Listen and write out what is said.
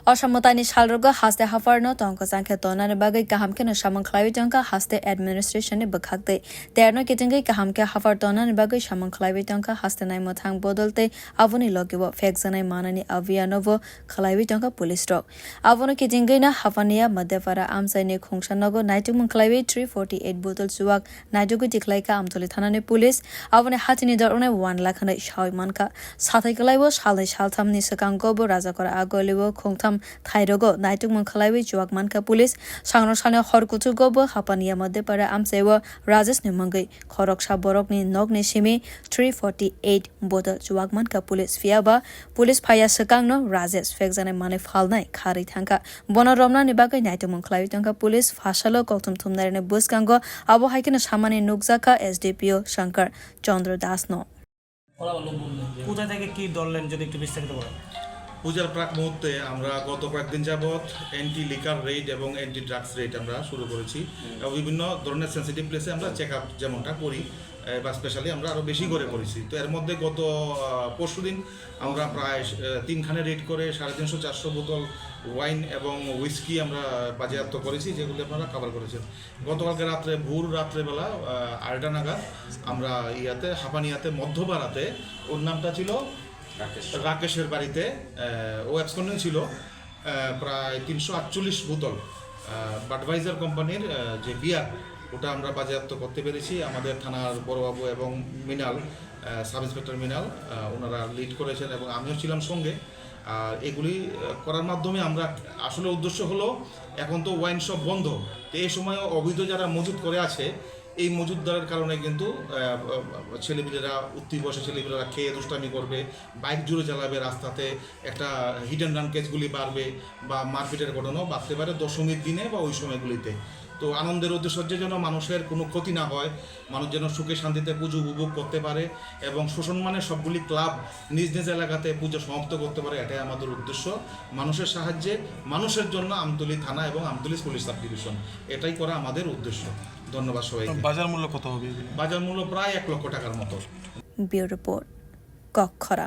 Osamotani Shalroga has the Hafarno, Tonkas and Katona, Bagay Kahamkin, Shaman Clavitonka has the administration Bakakte. They are not getting a Kahamka Hafartona and Bagay Shaman Clavitonka has the Naimotang Bodolte, Avoni Logivo, Fexana Manani Avianovo, Clavitonka police dog. Avono Kitingina, Havania, Madevara Amsani Kongshanogo, Naitum Clavi 348 Bottle Suak, Najugu Tiklaika Amtolitana police, Avone Hatini Dorone 1 lakh and Shao Manka, Satakalawo, Shalish Haltam Nisakangobo, Razakora Agolivo, Kongtam, Thairogo, Naitum Kalawi, Juak Manka police, Sangrosana Horkutu Gobo, Hapania Madepara Amsewa, Razes Numangi, Koroksha Borokni, Nogni Shimi, 348 Bottle Juak Manka police, Fiaba, Police Paya Sakangno, Razes, Fexan and Manif Halnai, Kari Tanka, Bonoromna Nibaka, Naitum Klavitanka police, Fashalo, Kotum Tumnarine Buskango, Abo Hikin Shamani Nugzaka, SDPO, Shankar, Chandra Dasno. কোথা থেকে কি দললেন যদি একটু বিস্তারিত বলেন পূজার প্রাক মুহূর্তে আমরা গত কয়েকদিন যাবত অ্যান্টি লিকার রেড এবং অ্যান্টি ড্রাগস রেড আমরা শুরু করেছি এবং বিভিন্ন ধরনের সেন্সিটিভ প্লেসে আমরা চেক আপ যেমনটা করি বা স্পেশালি আমরা আরও বেশি করে করেছি তো এর মধ্যে গত পরশুদিন আমরা প্রায় 3খানে রেড করে 350-400 বোতল ওয়াইন এবং হুইস্কি আমরা বাজেয়াপ্ত করেছি যেগুলো আপনারা কভার করেছেন গতকালকে রাত্রেবেলা 8টা নাগাদ আমরা হাপানিয়াতে মধ্যপাড়াতে ওর নামটা ছিল রাকেশের বাড়িতে ও অ্যাবসকন্ডিং ছিল প্রায় 348 বোতল বাডভাইজার কোম্পানির যে বিয়ার ওটা আমরা বাজেয়াপ্ত করতে পেরেছি আমাদের থানার বড়বাবু এবং মিনাল সাব ইন্সপেক্টর মিনাল ওনারা লিড করেছেন এবং আমিও ছিলাম সঙ্গে আর এগুলি করার মাধ্যমে আমরা আসলে উদ্দেশ্য হলো এখন তো ওয়াইন শপ বন্ধ তো এই সময় অবৈধ যারা মজুদ করে আছে এই মজুদদারের কারণে কিন্তু ছেলেপিলেরা উত্তীবসে ছেলেপিলেরা খেয়ে দুষ্টামি করবে বাইক জুড়ে চালাবে রাস্তাতে একটা হিট অ্যান্ড রান কেসগুলি বাড়বে বা মারপিটের ঘটনাও বাড়তে পারে দশমীর দিনে বা ওই সময়গুলিতে তো আনন্দের উদ্দেশ্যে যেন মানুষের কোনো ক্ষতি না হয় মানুষ যেন সুখে শান্তিতে পুজো উপভোগ করতে পারে এবং শোষণমানের সবগুলি ক্লাব নিজ নিজ এলাকাতে পুজো সমাপ্ত করতে পারে এটাই আমাদের উদ্দেশ্য মানুষের সাহায্যে মানুষের জন্য আমতলী থানা এবং আমতলী পুলিশ সাব ডিভিশন এটাই করা আমাদের উদ্দেশ্য ধন্যবাদ সবাইকে বাজার মূল্য কত হবে বাজার মূল্য প্রায় 1 লক্ষ টাকার মতো ব্যুরো রিপোর্ট কক্ষরা।